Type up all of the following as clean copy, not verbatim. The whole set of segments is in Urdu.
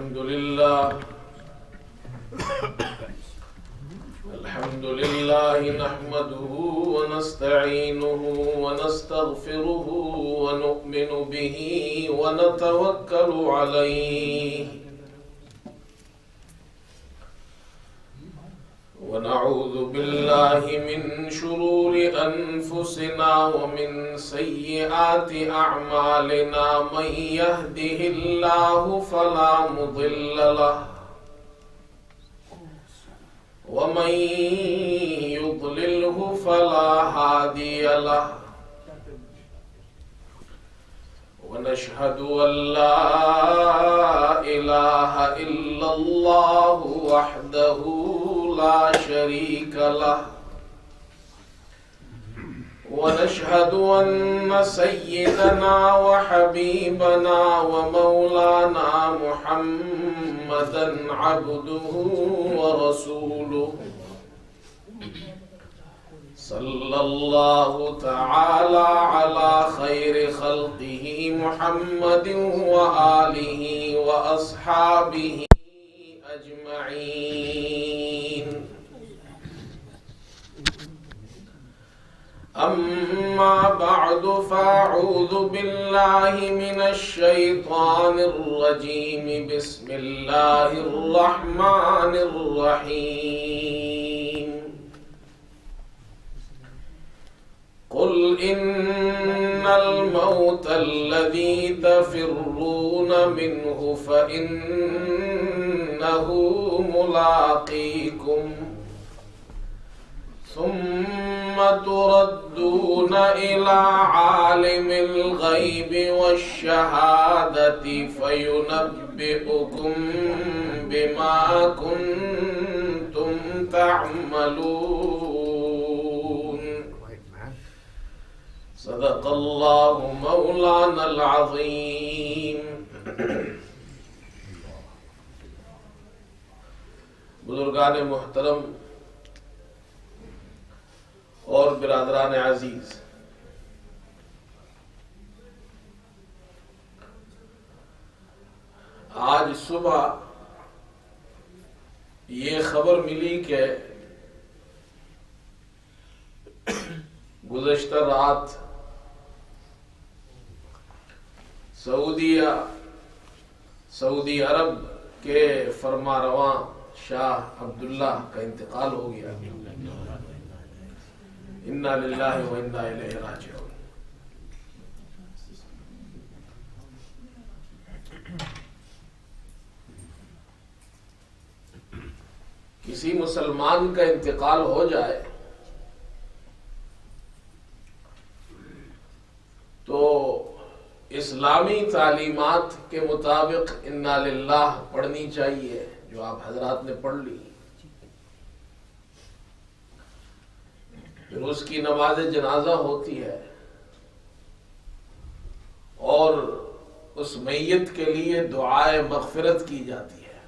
الحمد لله نحمده ونستعينه ونستغفره ونؤمن به ونتوكل عليه ونعوذ بالله من شرور أنفسنا ومن سيئات أعمالنا من يهده الله فلا مضل له ومن يضلله فلا هادي له ونشهد أن لا إله إلا الله وحده لا شريك له ونشهد أن سيدنا وحبيبنا ومولانا محمدا عبده ورسوله صلى الله تعالى على خير خلقه محمد وآله وأصحابه أجمعين أما بعد فأعوذ بالله من الشيطان الرجيم بسم الله الرحمن الرحيم قل إن الموت الذي تفرون منه فإنه ملاقيكم ثم تردون إلى عالم الغيب والشهادة فينبئكم بما كنتم تعملون صدق الله مولانا العظيم. بزرگان محترم اور برادران عزیز، آج صبح یہ خبر ملی کہ گزشتہ رات سعودی عرب کے فرما رواں شاہ عبداللہ کا انتقال ہو گیا. انا للہ و انا الیہ راجعون. کسی مسلمان کا انتقال ہو جائے تو اسلامی تعلیمات کے مطابق انا للہ پڑھنی چاہیے، جو آپ حضرات نے پڑھ لی. پھر اس کی نماز جنازہ ہوتی ہے اور اس میت کے لیے دعائے مغفرت کی جاتی ہے،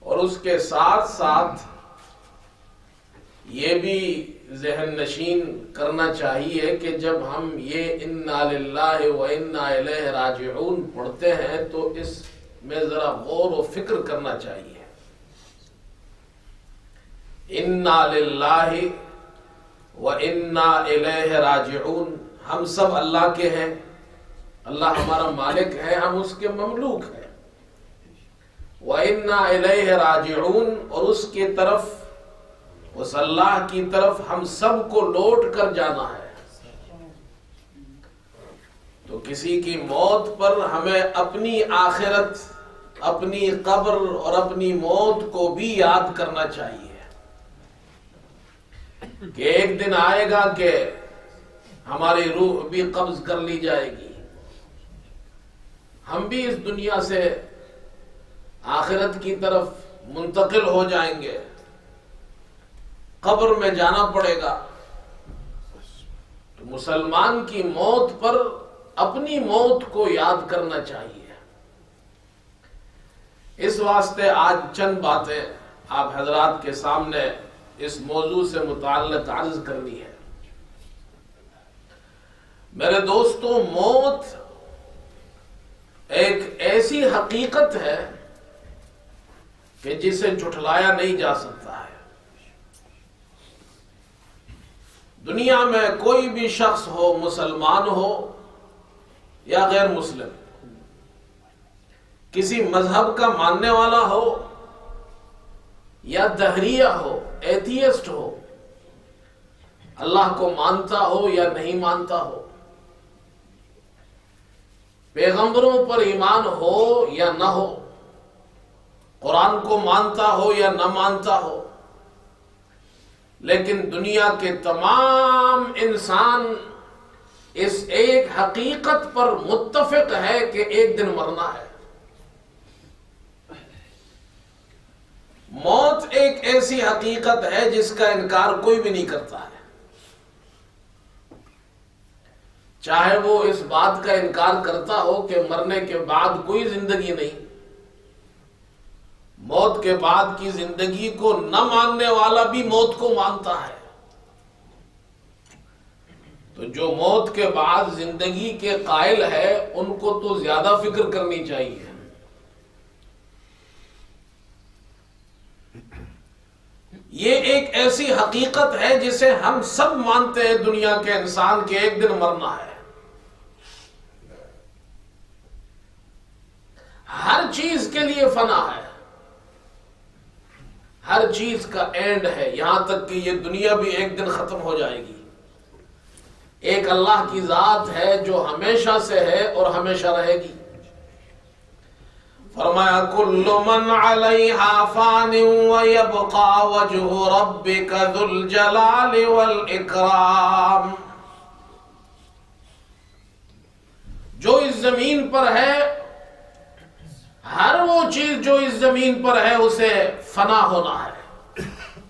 اور اس کے ساتھ ساتھ یہ بھی ذہن نشین کرنا چاہیے کہ جب ہم یہ انا للہ و انا الیہ راجعون پڑھتے ہیں تو اس میں ذرا غور و فکر کرنا چاہیے. انا للہ و انا الیہ راجعون، ہم سب اللہ کے ہیں، اللہ ہمارا مالک ہے، ہم اس کے مملوک ہیں. وَإِنَّا إِلَيْهِ رَاجِعُونَ، اور اس کی طرف، اس اللہ کی طرف ہم سب کو لوٹ کر جانا ہے. تو کسی کی موت پر ہمیں اپنی آخرت، اپنی قبر اور اپنی موت کو بھی یاد کرنا چاہیے کہ ایک دن آئے گا کہ ہماری روح بھی قبض کر لی جائے گی، ہم بھی اس دنیا سے آخرت کی طرف منتقل ہو جائیں گے، قبر میں جانا پڑے گا. تو مسلمان کی موت پر اپنی موت کو یاد کرنا چاہیے. اس واسطے آج چند باتیں آپ حضرات کے سامنے اس موضوع سے متعلق عرض کرنی ہے. میرے دوستوں، موت ایک ایسی حقیقت ہے کہ جسے جھٹلایا نہیں جا سکتا ہے۔ دنیا میں کوئی بھی شخص ہو، مسلمان ہو یا غیر مسلم، کسی مذہب کا ماننے والا ہو یا دہریہ ہو، ایتھیسٹ ہو، اللہ کو مانتا ہو یا نہیں مانتا ہو، پیغمبروں پر ایمان ہو یا نہ ہو، قرآن کو مانتا ہو یا نہ مانتا ہو، لیکن دنیا کے تمام انسان اس ایک حقیقت پر متفق ہے کہ ایک دن مرنا ہے۔ موت ایک ایسی حقیقت ہے جس کا انکار کوئی بھی نہیں کرتا ہے، چاہے وہ اس بات کا انکار کرتا ہو کہ مرنے کے بعد کوئی زندگی نہیں۔ موت کے بعد کی زندگی کو نہ ماننے والا بھی موت کو مانتا ہے۔ تو جو موت کے بعد زندگی کے قائل ہے ان کو تو زیادہ فکر کرنی چاہیے۔ یہ ایک ایسی حقیقت ہے جسے ہم سب مانتے ہیں، دنیا کے انسان کے ایک دن مرنا ہے۔ ہر چیز کے لیے فنا ہے، ہر چیز کا اینڈ ہے، یہاں تک کہ یہ دنیا بھی ایک دن ختم ہو جائے گی۔ ایک اللہ کی ذات ہے جو ہمیشہ سے ہے اور ہمیشہ رہے گی۔ فرمایا کل من علیہا فان ویبقى وجہ ربک ذو الجلال والاکرام۔ جو اس زمین پر ہے، ہر وہ چیز جو اس زمین پر ہے اسے فنا ہونا ہے۔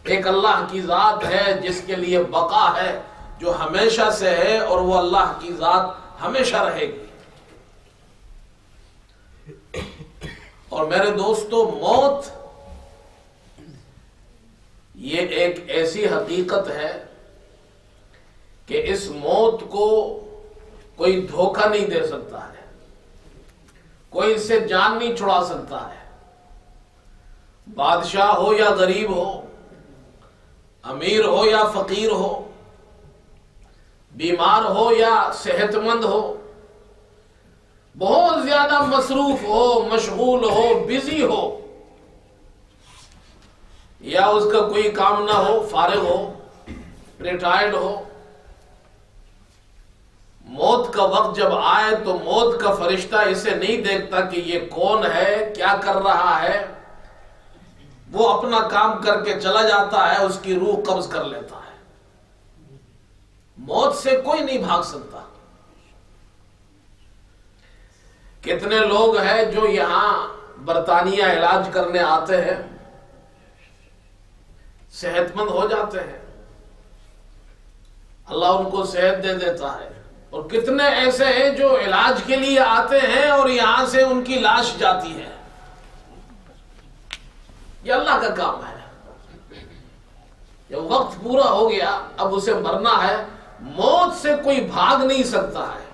ایک اللہ کی ذات ہے جس کے لیے بقا ہے، جو ہمیشہ سے ہے، اور وہ اللہ کی ذات ہمیشہ رہے گی۔ اور میرے دوستو، موت یہ ایک ایسی حقیقت ہے کہ اس موت کو کوئی دھوکہ نہیں دے سکتا ہے، کوئی اس سے جان نہیں چھڑا سکتا ہے۔ بادشاہ ہو یا غریب ہو، امیر ہو یا فقیر ہو، بیمار ہو یا صحت مند ہو، بہت زیادہ مصروف ہو، مشغول ہو، بزی ہو، یا اس کا کوئی کام نہ ہو، فارغ ہو، ریٹائرڈ ہو، موت کا وقت جب آئے تو موت کا فرشتہ اسے نہیں دیکھتا کہ یہ کون ہے، کیا کر رہا ہے، وہ اپنا کام کر کے چلا جاتا ہے، اس کی روح قبض کر لیتا ہے۔ موت سے کوئی نہیں بھاگ سکتا۔ کتنے لوگ ہیں جو یہاں برطانیہ علاج کرنے آتے ہیں، صحت مند ہو جاتے ہیں، اللہ ان کو صحت دے دیتا ہے، اور کتنے ایسے ہیں جو علاج کے لیے آتے ہیں اور یہاں سے ان کی لاش جاتی ہے۔ یہ اللہ کا کام ہے۔ جب وقت پورا ہو گیا، اب اسے مرنا ہے، موت سے کوئی بھاگ نہیں سکتا ہے۔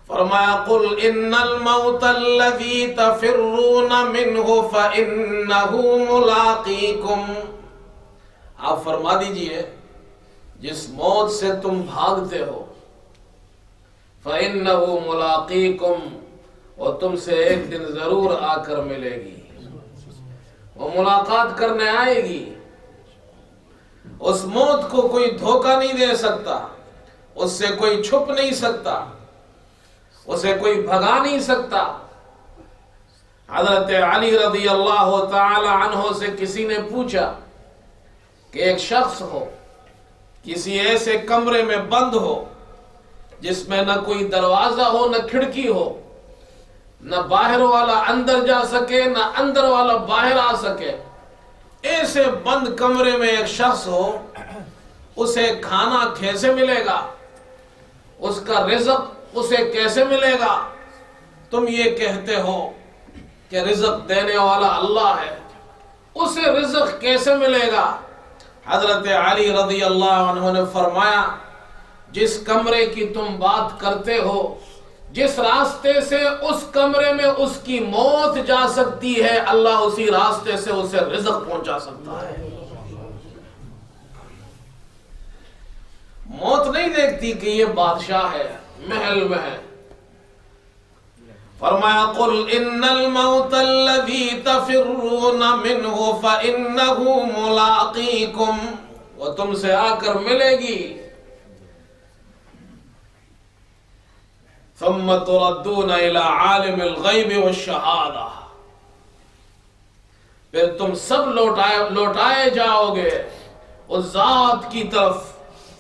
فرمایا قل ان الموت الذی تفرون منہ فانہ ملاقیکم، آپ فرما دیجئے جس موت سے تم بھاگتے ہو، فَإِنَّهُ مُلَاقِيكُمْ، اور تم سے ایک دن ضرور آ کر ملے گی، وہ ملاقات کرنے آئے گی۔ اس موت کو کوئی دھوکہ نہیں دے سکتا، اس سے کوئی چھپ نہیں سکتا، اسے کوئی بھگا نہیں سکتا۔ حضرت علی رضی اللہ تعالی عنہ سے کسی نے پوچھا کہ ایک شخص ہو، کسی ایسے کمرے میں بند ہو جس میں نہ کوئی دروازہ ہو، نہ کھڑکی ہو، نہ باہر والا اندر جا سکے، نہ اندر والا باہر آ سکے، ایسے بند کمرے میں ایک شخص ہو، اسے کھانا کیسے ملے گا، اس کا رزق اسے کیسے ملے گا؟ تم یہ کہتے ہو کہ رزق دینے والا اللہ ہے، اسے رزق کیسے ملے گا؟ حضرت علی رضی اللہ عنہ نے فرمایا جس کمرے کی تم بات کرتے ہو، جس راستے سے اس کمرے میں اس کی موت جا سکتی ہے، اللہ اسی راستے سے اسے رزق پہنچا سکتا ہے۔ موت نہیں دیکھتی کہ یہ بادشاہ ہے، محل میں ہے۔ فرمایا قل ان الموت الذي تفرون منه فانه ملاقيكم، وہ تم سے آ کر ملے گی۔ ثم تردون الى عالم الغیب والشہادہ، پھر تم سب لوٹائے جاؤ گے اس ذات کی طرف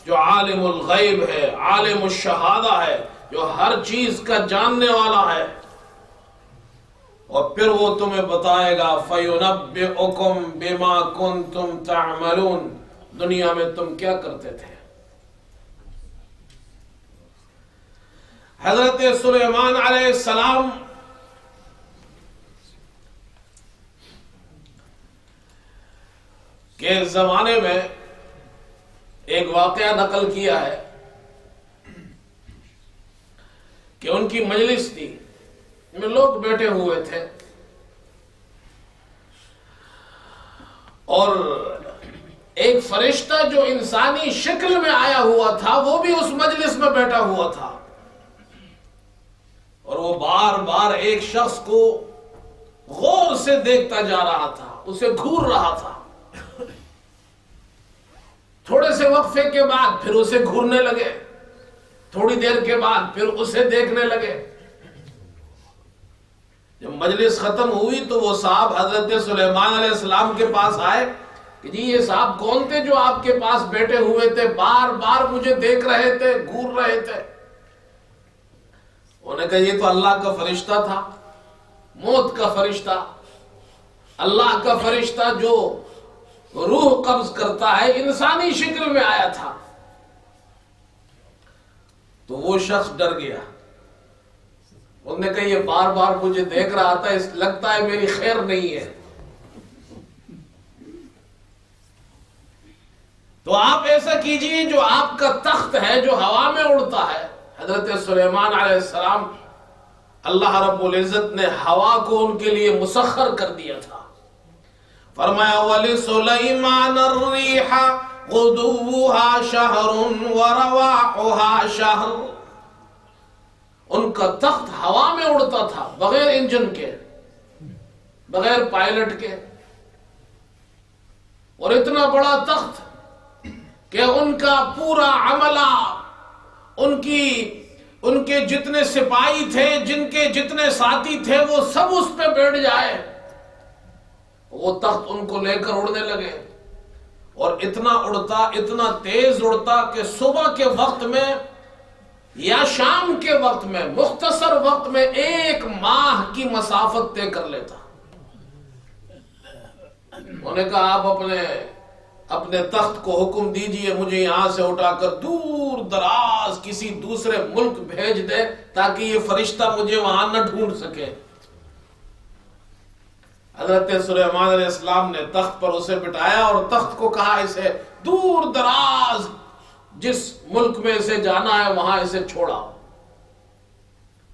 جو عالم الغیب ہے، عالم الشہادہ ہے، جو ہر چیز کا جاننے والا ہے، اور پھر وہ تمہیں بتائے گا فَيُنَبِّئُكُم بِمَا كُنتُمْ تَعْمَلُونَ، دنیا میں تم کیا کرتے تھے۔ حضرت سلیمان علیہ السلام کے زمانے میں ایک واقعہ نقل کیا ہے کہ ان کی مجلس تھی، میں لوگ بیٹھے ہوئے تھے، اور ایک فرشتہ جو انسانی شکل میں آیا ہوا تھا وہ بھی اس مجلس میں بیٹھا ہوا تھا، اور وہ بار بار ایک شخص کو غور سے دیکھتا جا رہا تھا، اسے گھور رہا تھا۔ تھوڑے سے وقفے کے بعد پھر اسے گھورنے لگے، تھوڑی دیر کے بعد پھر اسے دیکھنے لگے۔ جب مجلس ختم ہوئی تو وہ صاحب حضرت سلیمان علیہ السلام کے پاس آئے کہ جی یہ صاحب کون تھے جو آپ کے پاس بیٹھے ہوئے تھے، بار بار مجھے دیکھ رہے تھے، گھور رہے تھے؟ انہوں نے کہا یہ تو اللہ کا فرشتہ تھا، موت کا فرشتہ، اللہ کا فرشتہ جو روح قبض کرتا ہے، انسانی شکل میں آیا تھا۔ تو وہ شخص ڈر گیا، انہوں نے کہا یہ بار بار مجھے دیکھ رہا تھا، اس لگتا ہے میری خیر نہیں ہے۔ تو آپ ایسا کیجئے جو آپ کا تخت ہے جو ہوا میں اڑتا ہے۔ حضرت سلیمان علیہ السلام اللہ رب العزت نے ہوا کو ان کے لیے مسخر کر دیا تھا۔ فرمایا وَلِسُلَيْمَانَ الرِّيحَ غُدُوُّهَا شَهْرٌ وَرَوَاحُهَا شَهْرٌ، ان کا تخت ہوا میں اڑتا تھا، بغیر انجن کے، بغیر پائلٹ کے، اور اتنا بڑا تخت کہ ان کا پورا عملہ، ان کے جتنے سپاہی تھے، جن کے جتنے ساتھی تھے، وہ سب اس پہ بیٹھ جائے، وہ تخت ان کو لے کر اڑنے لگے، اور اتنا اڑتا، اتنا تیز اڑتا کہ صبح کے وقت میں یا شام کے وقت میں، مختصر وقت میں 1 ماہ کی مسافت طے کر لیتا۔ انہوں نے کہا آپ اپنے تخت کو حکم دیجئے مجھے یہاں سے اٹھا کر دور دراز کسی دوسرے ملک بھیج دے تاکہ یہ فرشتہ مجھے وہاں نہ ڈھونڈ سکے۔ حضرت سلیمان علیہ السلام نے تخت پر اسے بٹھایا اور تخت کو کہا اسے دور دراز جس ملک میں اسے جانا ہے وہاں اسے چھوڑا۔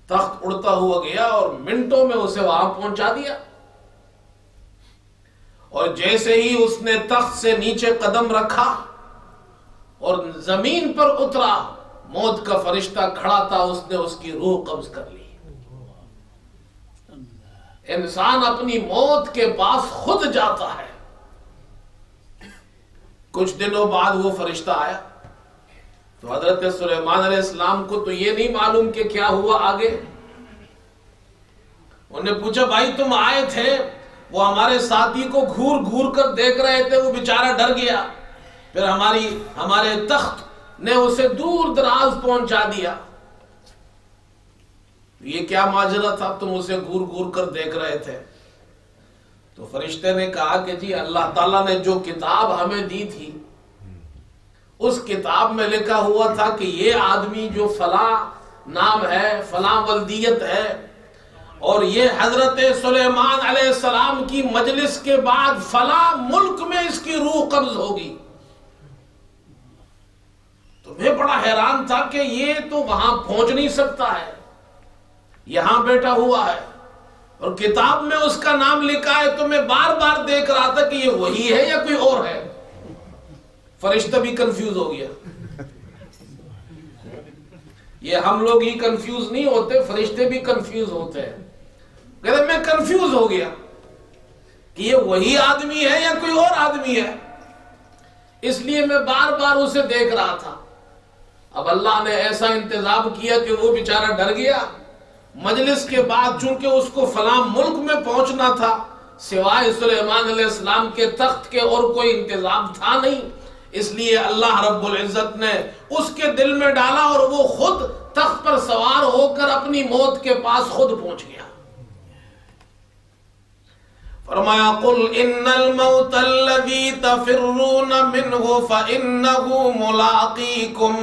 تخت اڑتا ہوا گیا اور منٹوں میں اسے وہاں پہنچا دیا، اور جیسے ہی اس نے تخت سے نیچے قدم رکھا اور زمین پر اترا، موت کا فرشتہ کھڑا تھا، اس نے اس کی روح قبض کر لی۔ انسان اپنی موت کے پاس خود جاتا ہے۔ کچھ دنوں بعد وہ فرشتہ آیا تو حضرت سلیمان علیہ السلام کو تو یہ نہیں معلوم کہ کیا ہوا آگے۔ انہوں نے پوچھا بھائی تم آئے تھے، وہ ہمارے ساتھی کو گھور گھور کر دیکھ رہے تھے، وہ بیچارہ ڈر گیا، پھر ہمارے تخت نے اسے دور دراز پہنچا دیا۔ یہ کیا ماجرا تھا، تم اسے گھور گھور کر دیکھ رہے تھے؟ تو فرشتے نے کہا کہ جی اللہ تعالیٰ نے جو کتاب ہمیں دی تھی اس کتاب میں لکھا ہوا تھا کہ یہ آدمی جو فلاں نام ہے، فلاں ولدیت ہے، اور یہ حضرت سلیمان علیہ السلام کی مجلس کے بعد فلاں ملک میں اس کی روح قبض ہوگی۔ تو میں بڑا حیران تھا کہ یہ تو وہاں پہنچ نہیں سکتا ہے، یہاں بیٹھا ہوا ہے اور کتاب میں اس کا نام لکھا ہے، تو میں بار بار دیکھ رہا تھا کہ یہ وہی ہے یا کوئی اور ہے۔ فرشتہ بھی کنفیوز ہو گیا۔ یہ ہم لوگ ہی کنفیوز نہیں ہوتے، فرشتے بھی کنفیوز ہوتے ہیں۔ کہتے میں کنفیوز ہو گیا کہ یہ وہی آدمی ہے یا کوئی اور آدمی ہے، اس لیے میں بار بار اسے دیکھ رہا تھا۔ اب اللہ نے ایسا انتظام کیا کہ وہ بیچارہ ڈر گیا۔ مجلس کے بعد چونکہ اس کو فلاں ملک میں پہنچنا تھا، سوائے سلیمان علیہ السلام کے تخت کے اور کوئی انتظام تھا نہیں، اس لیے اللہ رب العزت نے اس کے دل میں ڈالا اور وہ خود تخت پر سوار ہو کر اپنی موت کے پاس خود پہنچ گیا۔ فرمایا قل ان الموت الذي تفرون منه فانه ملاقيكم،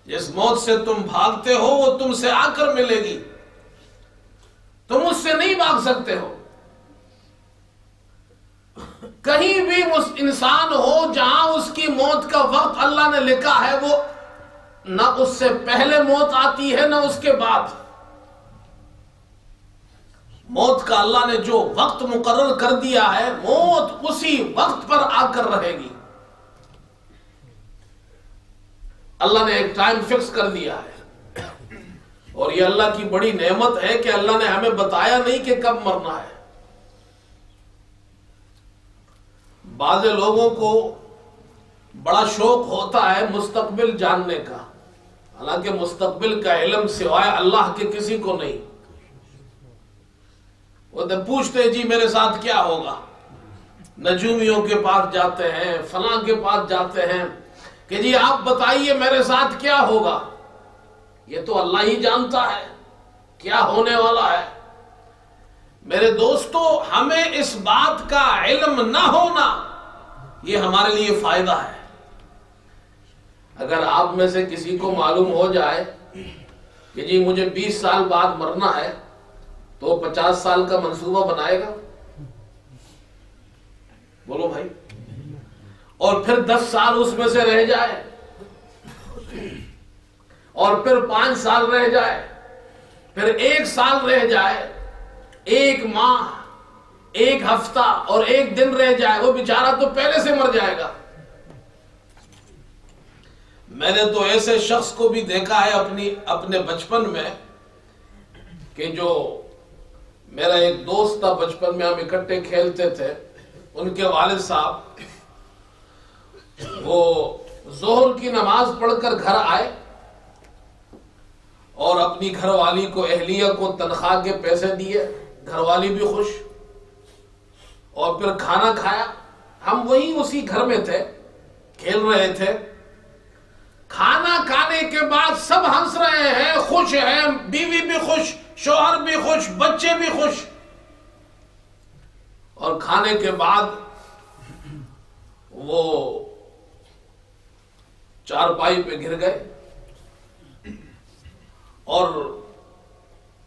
جس موت سے تم بھاگتے ہو وہ تم سے آ کر ملے گی، تم اس سے نہیں بھاگ سکتے ہو۔ کہیں بھی انسان ہو جہاں اس کی موت کا وقت اللہ نے لکھا ہے، وہ نہ اس سے پہلے موت آتی ہے نہ اس کے بعد۔ موت کا اللہ نے جو وقت مقرر کر دیا ہے، موت اسی وقت پر آ کر رہے گی۔ اللہ نے ایک ٹائم فکس کر دیا ہے، اور یہ اللہ کی بڑی نعمت ہے کہ اللہ نے ہمیں بتایا نہیں کہ کب مرنا ہے۔ بعض لوگوں کو بڑا شوق ہوتا ہے مستقبل جاننے کا، حالانکہ مستقبل کا علم سوائے اللہ کے کسی کو نہیں۔ وہ تو پوچھتے جی میرے ساتھ کیا ہوگا، نجومیوں کے پاس جاتے ہیں، فلاں کے پاس جاتے ہیں کہ جی آپ بتائیے میرے ساتھ کیا ہوگا۔ یہ تو اللہ ہی جانتا ہے کیا ہونے والا ہے۔ میرے دوستو، ہمیں اس بات کا علم نہ ہونا یہ ہمارے لیے فائدہ ہے۔ اگر آپ میں سے کسی کو معلوم ہو جائے کہ جی مجھے 20 سال بعد مرنا ہے، تو 50 سال کا منصوبہ بنائے گا؟ بولو بھائی۔ اور پھر 10 سال اس میں سے رہ جائے، اور پھر 5 سال رہ جائے، پھر 1 سال رہ جائے، 1 ماہ، 1 ہفتہ اور 1 دن رہ جائے، وہ بیچارہ تو پہلے سے مر جائے گا۔ میں نے تو ایسے شخص کو بھی دیکھا ہے اپنے بچپن میں، کہ جو میرا ایک دوست تھا، بچپن میں ہم اکٹھے کھیلتے تھے، ان کے والد صاحب وہ ظہر کی نماز پڑھ کر گھر آئے اور اپنی گھر والی کو، اہلیہ کو تنخواہ کے پیسے دیے، گھر والی بھی خوش، اور پھر کھانا کھایا۔ ہم وہی اسی گھر میں تھے، کھیل رہے تھے۔ کھانا کھانے کے بعد سب ہنس رہے ہیں، خوش ہیں، بیوی بھی خوش، شوہر بھی خوش، بچے بھی خوش۔ اور کھانے کے بعد وہ چارپائی پہ گر گئے، اور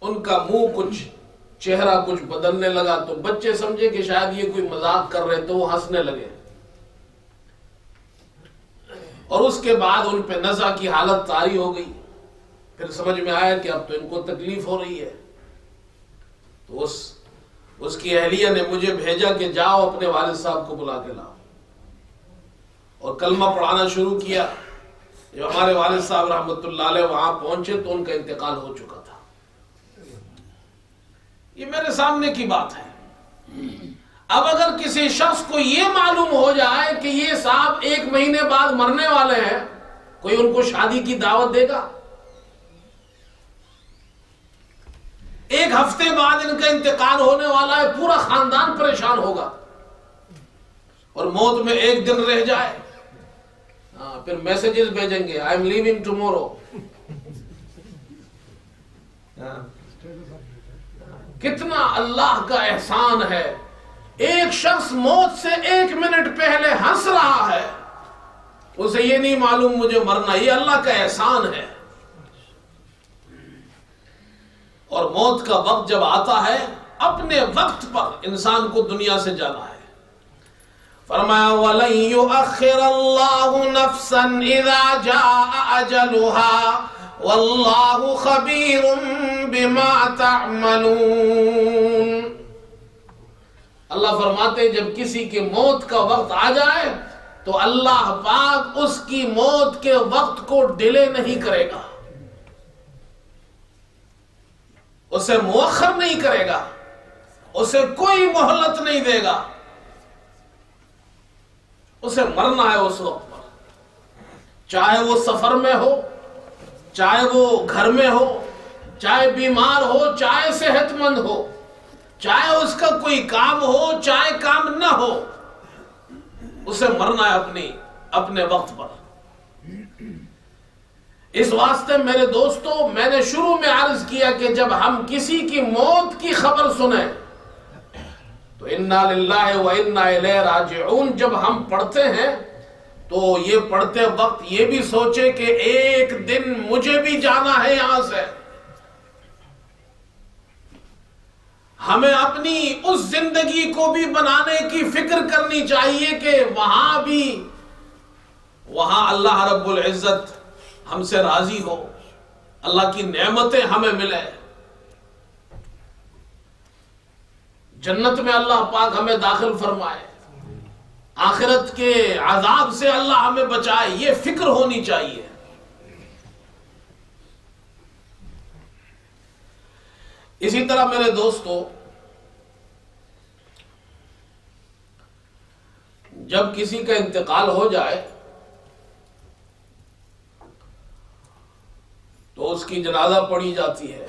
ان کا منہ کچھ، چہرہ کچھ بدلنے لگا، تو بچے سمجھے کہ شاید یہ کوئی مذاق کر رہے، تو وہ ہنسنے لگے، اور اس کے بعد ان پہ نزع کی حالت طاری ہو گئی۔ پھر سمجھ میں آیا کہ اب تو ان کو تکلیف ہو رہی ہے، تو اس کی اہلیہ نے مجھے بھیجا کہ جاؤ اپنے والد صاحب کو بلا کے لاؤ، اور کلمہ پڑھانا شروع کیا۔ جب ہمارے والد صاحب رحمۃ اللہ علیہ وہاں پہنچے تو ان کا انتقال ہو چکا تھا۔ یہ میرے سامنے کی بات ہے۔ اب اگر کسی شخص کو یہ معلوم ہو جائے کہ یہ صاحب 1 مہینے بعد مرنے والے ہیں، کوئی ان کو شادی کی دعوت دے گا؟ 1 ہفتے بعد ان کا انتقال ہونے والا ہے، پورا خاندان پریشان ہوگا، اور موت میں 1 دن رہ جائے، پھر میسیجز بھیجیں گے آئی ایم لیونگ ٹمورو۔ کتنا اللہ کا احسان ہے، ایک شخص موت سے 1 منٹ پہلے ہنس رہا ہے، اسے یہ نہیں معلوم مجھے مرنا، یہ اللہ کا احسان ہے۔ اور موت کا وقت جب آتا ہے، اپنے وقت پر انسان کو دنیا سے جانا ہے۔ فرمایا وَلَن يُؤَخِّرَ اللَّهُ نَفْسًا إِذَا جَاءَ أَجَلُهَا وَاللَّهُ خَبِيرٌ بما تعملون. اللہ فرماتے ہیں جب کسی کی موت کا وقت آ جائے تو اللہ پاک اس کی موت کے وقت کو ڈیلے نہیں کرے گا، اسے مؤخر نہیں کرے گا، اسے کوئی مہلت نہیں دے گا. اسے مرنا ہے اس وقت پر، چاہے وہ سفر میں ہو، چاہے وہ گھر میں ہو، چاہے بیمار ہو، چاہے صحت مند ہو، چاہے اس کا کوئی کام ہو، چاہے کام نہ ہو، اسے مرنا ہے اپنے وقت پر. اس واسطے میرے دوستو، میں نے شروع میں عرض کیا کہ جب ہم کسی کی موت کی خبر سنیں تو انا للہ و انا الیہ راجعون جب ہم پڑھتے ہیں تو یہ پڑھتے وقت یہ بھی سوچے کہ ایک دن مجھے بھی جانا ہے یہاں سے. ہمیں اپنی اس زندگی کو بھی بنانے کی فکر کرنی چاہیے کہ وہاں اللہ رب العزت ہم سے راضی ہو، اللہ کی نعمتیں ہمیں ملے، جنت میں اللہ پاک ہمیں داخل فرمائے، آخرت کے عذاب سے اللہ ہمیں بچائے. یہ فکر ہونی چاہیے. اسی طرح میرے دوستو، جب کسی کا انتقال ہو جائے تو اس کی جنازہ پڑھی جاتی ہے،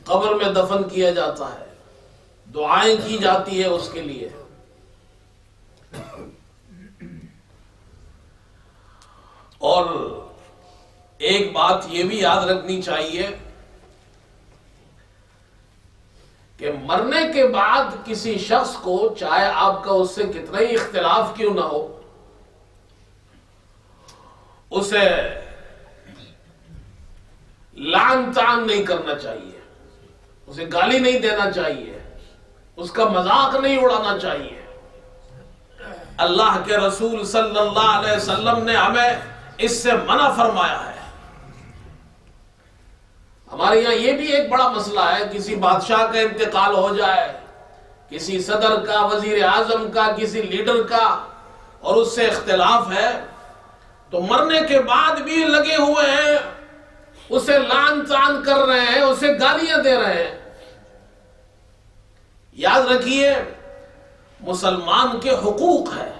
قبر میں دفن کیا جاتا ہے، دعائیں کی جاتی ہے اس کے لیے. اور ایک بات یہ بھی یاد رکھنی چاہیے کہ مرنے کے بعد کسی شخص کو، چاہے آپ کا اس سے کتنا ہی اختلاف کیوں نہ ہو، اسے لعن طعن نہیں کرنا چاہیے، اسے گالی نہیں دینا چاہیے، اس کا مذاق نہیں اڑانا چاہیے. اللہ کے رسول صلی اللہ علیہ وسلم نے ہمیں اس سے منع فرمایا ہے. ہمارے یہاں یہ بھی ایک بڑا مسئلہ ہے، کسی بادشاہ کا انتقال ہو جائے، کسی صدر کا، وزیر اعظم کا، کسی لیڈر کا، اور اس سے اختلاف ہے تو مرنے کے بعد بھی لگے ہوئے ہیں، اسے لعن طعن کر رہے ہیں، اسے گالیاں دے رہے ہیں. یاد رکھیے مسلمان کے حقوق ہے،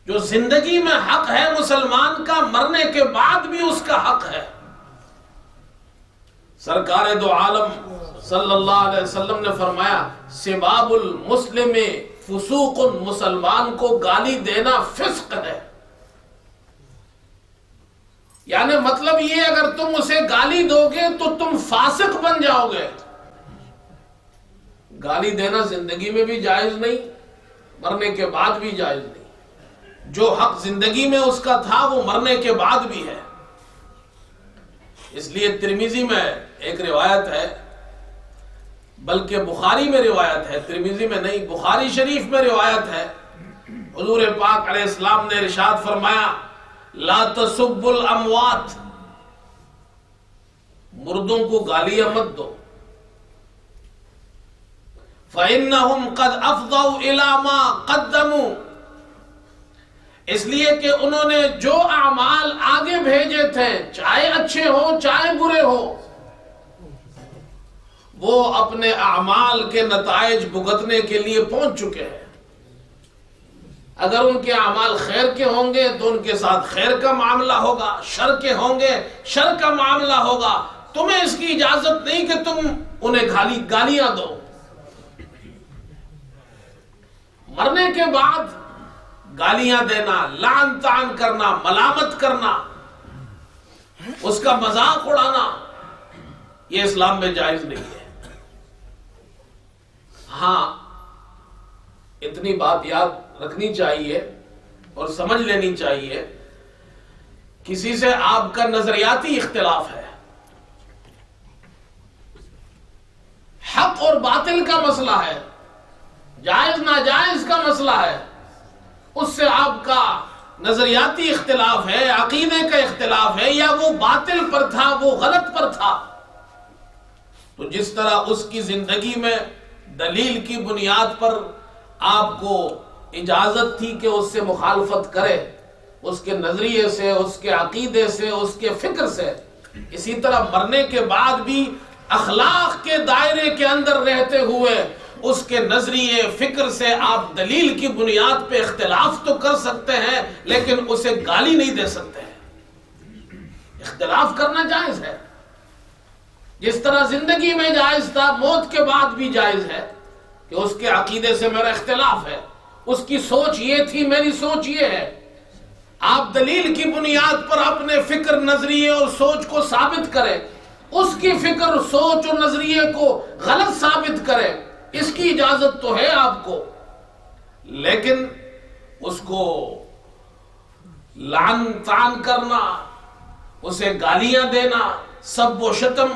جو زندگی میں حق ہے مسلمان کا، مرنے کے بعد بھی اس کا حق ہے. سرکار دو عالم صلی اللہ علیہ وسلم نے فرمایا سباب المسلم فسوق، مسلمان کو گالی دینا فسق ہے. یعنی مطلب یہ اگر تم اسے گالی دو گے تو تم فاسق بن جاؤ گے. گالی دینا زندگی میں بھی جائز نہیں، مرنے کے بعد بھی جائز نہیں. جو حق زندگی میں اس کا تھا وہ مرنے کے بعد بھی ہے. اس لیے ترمذی میں ایک روایت ہے، بلکہ بخاری میں روایت ہے، ترمذی میں نہیں، بخاری شریف میں روایت ہے. حضور پاک علیہ السلام نے ارشاد فرمایا لا تسبوا الاموات، مردوں کو گالیاں مت دو، فإنهم قد افضوا الى ما قدموا، اس لیے کہ انہوں نے جو اعمال آگے بھیجے تھے، چاہے اچھے ہوں چاہے برے ہوں، وہ اپنے اعمال کے نتائج بھگتنے کے لیے پہنچ چکے ہیں. اگر ان کے اعمال خیر کے ہوں گے تو ان کے ساتھ خیر کا معاملہ ہوگا، شر کے ہوں گے شر کا معاملہ ہوگا. تمہیں اس کی اجازت نہیں کہ تم انہیں گالیاں دو. مرنے کے بعد گالیاں دینا، لعن طعن کرنا، ملامت کرنا، اس کا مذاق اڑانا، یہ اسلام میں جائز نہیں ہے. ہاں اتنی بات یاد رکھنی چاہیے اور سمجھ لینی چاہیے، کسی سے آپ کا نظریاتی اختلاف ہے، حق اور باطل کا مسئلہ ہے، جائز ناجائز کا مسئلہ ہے، اس سے آپ کا نظریاتی اختلاف ہے، عقیدے کا اختلاف ہے، یا وہ باطل پر تھا وہ غلط پر تھا، تو جس طرح اس کی زندگی میں دلیل کی بنیاد پر آپ کو اجازت تھی کہ اس سے مخالفت کرے، اس کے نظریے سے، اس کے عقیدے سے، اس کے فکر سے، اسی طرح مرنے کے بعد بھی اخلاق کے دائرے کے اندر رہتے ہوئے اس کے نظریے فکر سے آپ دلیل کی بنیاد پہ اختلاف تو کر سکتے ہیں، لیکن اسے گالی نہیں دے سکتے ہیں۔ اختلاف کرنا جائز ہے، جس طرح زندگی میں جائز تھا، موت کے بعد بھی جائز ہے کہ اس کے عقیدے سے میرا اختلاف ہے، اس کی سوچ یہ تھی، میری سوچ یہ ہے۔ آپ دلیل کی بنیاد پر اپنے فکر، نظریے اور سوچ کو ثابت کریں، اس کی فکر، سوچ اور نظریے کو غلط ثابت کریں، اس کی اجازت تو ہے آپ کو، لیکن اس کو لعن طعن کرنا، اسے گالیاں دینا، سب و شتم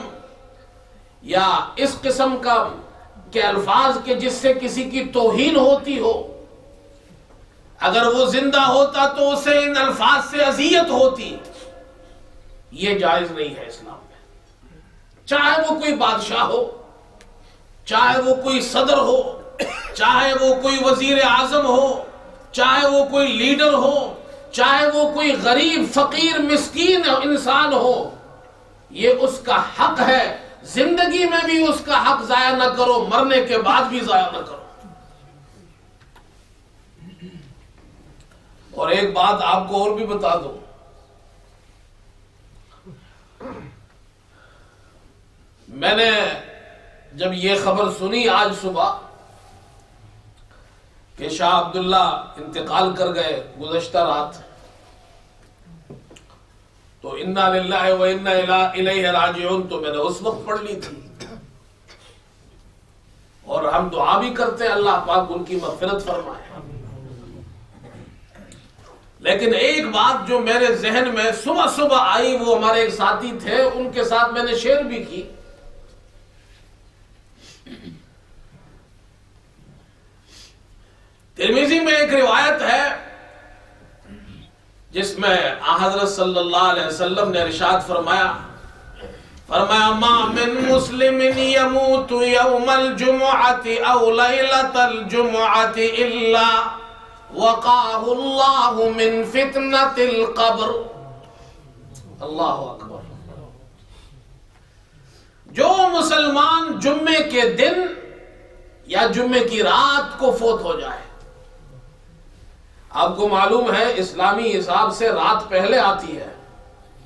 یا اس قسم کا کہ الفاظ کے جس سے کسی کی توہین ہوتی ہو، اگر وہ زندہ ہوتا تو اسے ان الفاظ سے اذیت ہوتی، یہ جائز نہیں ہے اسلام میں۔ چاہے وہ کوئی بادشاہ ہو، چاہے وہ کوئی صدر ہو، چاہے وہ کوئی وزیر اعظم ہو، چاہے وہ کوئی لیڈر ہو، چاہے وہ کوئی غریب فقیر مسکین انسان ہو، یہ اس کا حق ہے۔ زندگی میں بھی اس کا حق ضائع نہ کرو، مرنے کے بعد بھی ضائع نہ کرو۔ اور ایک بات آپ کو اور بھی بتا دوں، میں نے جب یہ خبر سنی آج صبح کہ شاہ عبداللہ انتقال کر گئے گزشتہ رات، تو انا للہ و انا الیہ راجعون تو میں نے اس وقت پڑھ لی تھی، اور ہم دعا بھی کرتے ہیں اللہ پاک ان کی مغفرت فرمائے۔ لیکن ایک بات جو میرے ذہن میں صبح صبح آئی، وہ ہمارے ایک ساتھی تھے، ان کے ساتھ میں نے شیئر بھی کی۔ ترمذی میں ایک روایت ہے جس میں حضرت صلی اللہ علیہ وسلم نے ارشاد فرمایا ما من مسلم يموت يوم الجمعة او ليلة الجمعة الا وقاه الله من فتنة القبر۔ اللہ اکبر۔ جو مسلمان جمعے کے دن یا جمعے کی رات کو فوت ہو جائے، آپ کو معلوم ہے اسلامی حساب سے رات پہلے آتی ہے،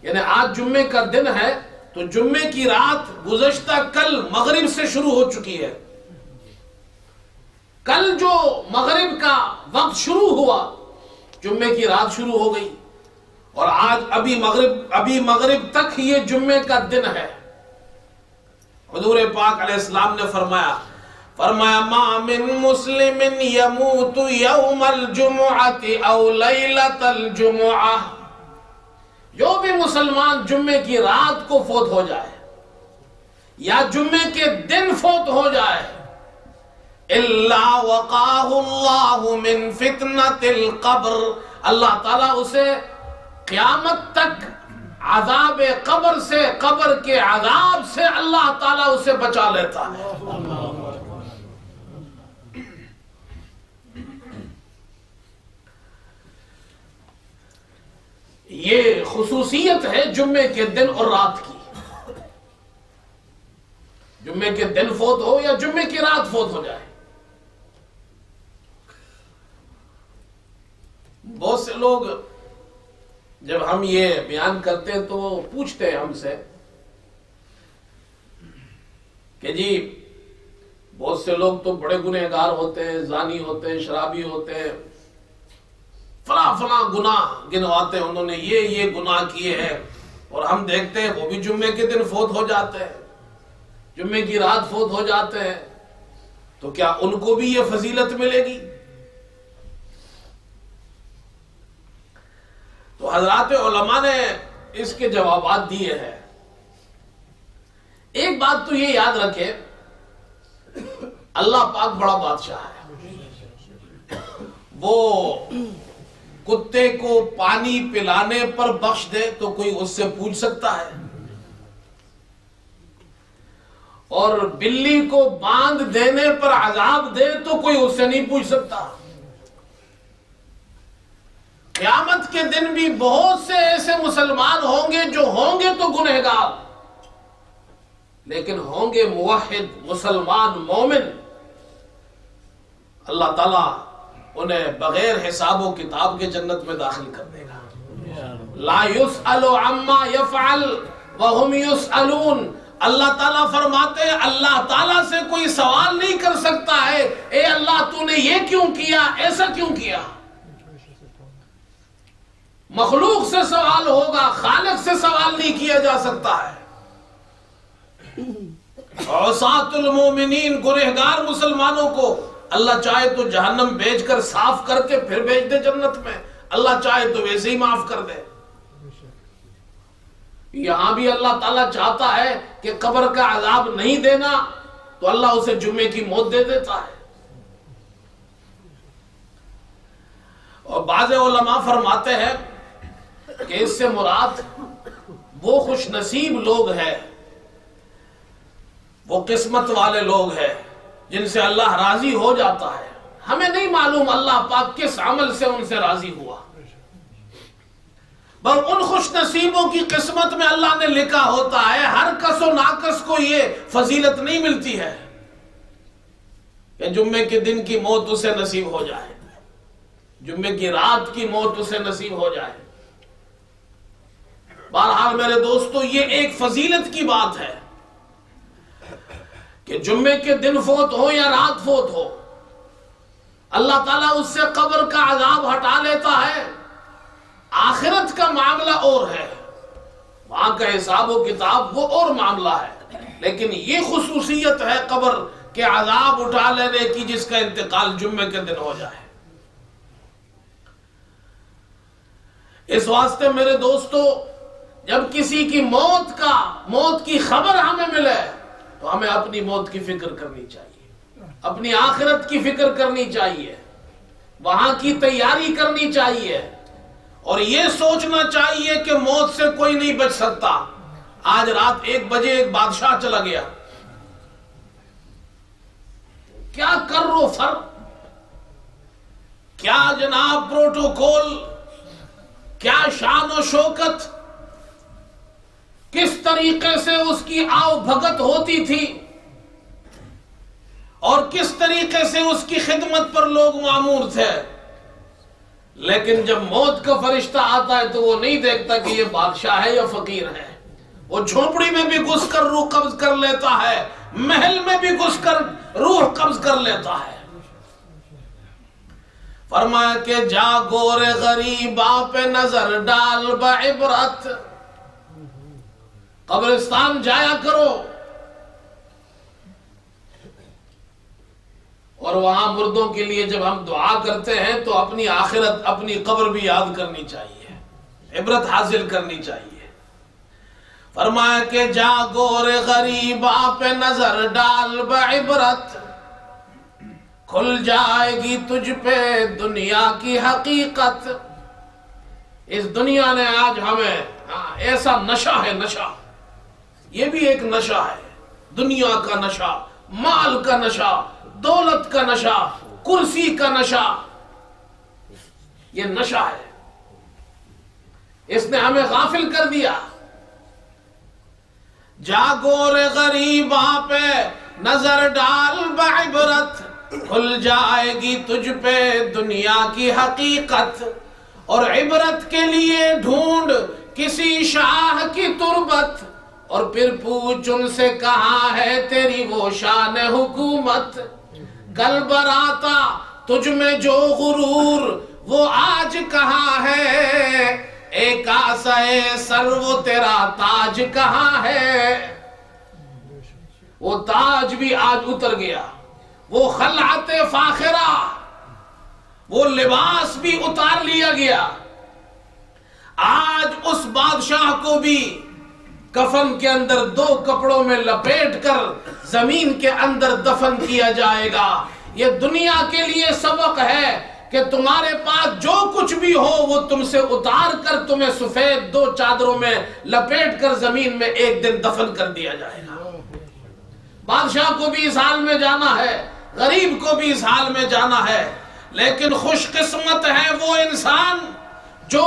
یعنی آج جمعے کا دن ہے تو جمعے کی رات گزشتہ کل مغرب سے شروع ہو چکی ہے۔ کل جو مغرب کا وقت شروع ہوا، جمعے کی رات شروع ہو گئی، اور آج ابھی مغرب تک یہ جمعے کا دن ہے۔ حضور پاک علیہ السلام نے فرمایا ما من مسلم يموت يوم الجمعة او ليلة الجمعة، جو بھی مسلمان جمعے کی رات کو فوت ہو جائے یا جمعے کے دن فوت ہو جائے، الا وقاه الله من فتنة القبر، اللہ تعالیٰ اسے قیامت تک عذاب قبر سے، قبر کے عذاب سے اللہ تعالیٰ اسے بچا لیتا ہے۔ یہ خصوصیت ہے جمعے کے دن اور رات کی۔ جمعے کے دن فوت ہو یا جمعے کی رات فوت ہو جائے۔ بہت سے لوگ جب ہم یہ بیان کرتے ہیں تو وہ پوچھتے ہیں ہم سے کہ جی بہت سے لوگ تو بڑے گنہگار ہوتے ہیں، زانی ہوتے ہیں، شرابی ہوتے ہیں، فلاں گناہ گنواتے ہیں، انہوں نے یہ گناہ کیے ہیں، اور ہم دیکھتے ہیں وہ بھی جمعے کے دن فوت ہو جاتے ہیں، جمعے کی رات فوت ہو جاتے ہیں، تو کیا ان کو بھی یہ فضیلت ملے گی؟ تو حضرات علماء نے اس کے جوابات دیے ہیں۔ ایک بات تو یہ یاد رکھے، اللہ پاک بڑا بادشاہ ہے، وہ کتے کو پانی پلانے پر بخش دے تو کوئی اس سے پوچھ سکتا ہے؟ اور بلی کو باندھ دینے پر عذاب دے تو کوئی اس سے نہیں پوچھ سکتا۔ قیامت کے دن بھی بہت سے ایسے مسلمان ہوں گے جو ہوں گے تو گنہگار، لیکن ہوں گے موحد، مسلمان، مومن، اللہ تعالیٰ انہیں بغیر حساب و کتاب کے جنت میں داخل کر دے گا۔ لا يسأل عما يفعل وهم يسألون۔ اللہ تعالیٰ فرماتے ہیں اللہ تعالیٰ سے کوئی سوال نہیں کر سکتا ہے اے اللہ تو نے یہ کیوں کیا، ایسا کیوں کیا۔ مخلوق سے سوال ہوگا، خالق سے سوال نہیں کیا جا سکتا ہے۔ عصاۃ المومنین، گنہگار مسلمانوں کو اللہ چاہے تو جہنم بھیج کر صاف کر کے پھر بھیج دے جنت میں، اللہ چاہے تو ویسے ہی معاف کر دے۔ یہاں بھی اللہ تعالیٰ چاہتا ہے کہ قبر کا عذاب نہیں دینا تو اللہ اسے جمعے کی موت دے دیتا ہے۔ اور بعض علماء فرماتے ہیں کہ اس سے مراد وہ خوش نصیب لوگ ہیں، وہ قسمت والے لوگ ہیں جن سے اللہ راضی ہو جاتا ہے۔ ہمیں نہیں معلوم اللہ پاک کس عمل سے ان سے راضی ہوا، بس ان خوش نصیبوں کی قسمت میں اللہ نے لکھا ہوتا ہے۔ ہر کس و ناکس کو یہ فضیلت نہیں ملتی ہے کہ جمعے کے دن کی موت اسے نصیب ہو جائے، جمعے کی رات کی موت اسے نصیب ہو جائے۔ بہرحال میرے دوستو، یہ ایک فضیلت کی بات ہے کہ جمعے کے دن فوت ہو یا رات فوت ہو، اللہ تعالیٰ اس سے قبر کا عذاب ہٹا لیتا ہے۔ آخرت کا معاملہ اور ہے، وہاں کا حساب و کتاب وہ اور معاملہ ہے، لیکن یہ خصوصیت ہے قبر کے عذاب اٹھا لینے کی جس کا انتقال جمعے کے دن ہو جائے۔ اس واسطے میرے دوستو، جب کسی کی موت کی خبر ہمیں ملے تو ہمیں اپنی موت کی فکر کرنی چاہیے، اپنی آخرت کی فکر کرنی چاہیے، وہاں کی تیاری کرنی چاہیے، اور یہ سوچنا چاہیے کہ موت سے کوئی نہیں بچ سکتا۔ آج رات 1 بجے ایک بادشاہ چلا گیا، کیا کر و فر، کیا جناب پروٹوکول، کیا شان و شوکت، کس طریقے سے اس کی آؤ بھگت ہوتی تھی اور کس طریقے سے اس کی خدمت پر لوگ مامور تھے، لیکن جب موت کا فرشتہ آتا ہے تو وہ نہیں دیکھتا کہ یہ بادشاہ ہے یا فقیر ہے۔ وہ جھونپڑی میں بھی گھس کر روح قبض کر لیتا ہے، محل میں بھی گھس کر روح قبض کر لیتا ہے۔ فرمایا کہ جا گور غریباں پہ نظر ڈال بعبرت، قبرستان جایا کرو اور وہاں مردوں کے لیے جب ہم دعا کرتے ہیں تو اپنی آخرت، اپنی قبر بھی یاد کرنی چاہیے، عبرت حاصل کرنی چاہیے۔ فرمایا کہ جا گور غریباں پہ نظر ڈال بعبرت، کھل جائے گی تجھ پہ دنیا کی حقیقت۔ اس دنیا نے آج ہمیں ایسا نشہ ہے، نشہ، یہ بھی ایک نشہ ہے، دنیا کا نشہ، مال کا نشہ، دولت کا نشہ، کرسی کا نشہ، یہ نشہ ہے، اس نے ہمیں غافل کر دیا۔ جاگور غریباں پہ نظر ڈال بعبرت، کھل جائے گی تجھ پہ دنیا کی حقیقت، اور عبرت کے لیے ڈھونڈ کسی شاہ کی تربت، اور پھر پوچھ ان سے کہاں ہے تیری وہ شان حکومت۔ کل براتا تجھ میں جو غرور وہ آج کہاں ہے، ایک آسائے سر وہ تیرا تاج کہاں ہے۔ وہ تاج بھی آج اتر گیا، وہ خلعت فاخرہ، وہ لباس بھی اتار لیا گیا۔ آج اس بادشاہ کو بھی کفن کے اندر 2 کپڑوں میں لپیٹ کر زمین کے اندر دفن کیا جائے گا۔ یہ دنیا کے لیے سبق ہے کہ تمہارے پاس جو کچھ بھی ہو وہ تم سے اتار کر تمہیں سفید 2 چادروں میں لپیٹ کر زمین میں ایک دن دفن کر دیا جائے گا۔ بادشاہ کو بھی اس حال میں جانا ہے، غریب کو بھی اس حال میں جانا ہے، لیکن خوش قسمت ہے وہ انسان جو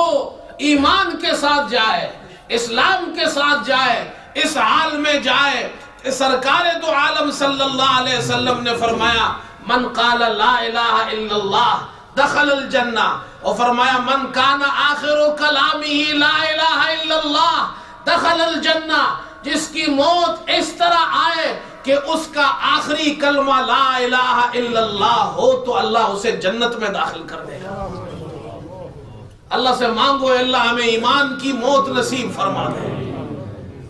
ایمان کے ساتھ جائے، اسلام کے ساتھ جائے، اس حال میں جائے۔ سرکار دو عالم صلی اللہ علیہ وسلم نے فرمایا من قال لا الہ الا اللہ دخل الجنہ، اور فرمایا من کان آخر کلامہ لا الہ الا اللہ دخل الجنہ، جس کی موت اس طرح آئے کہ اس کا آخری کلمہ لا الہ الا اللہ ہو تو اللہ اسے جنت میں داخل کر دے گا۔ اللہ سے مانگو اللہ ہمیں ایمان کی موت نصیب فرما دے،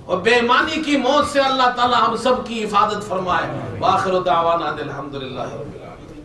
اور بے ایمانی کی موت سے اللہ تعالی ہم سب کی حفاظت فرمائے۔ وآخر دعوانا الحمدللہ رب العالمین۔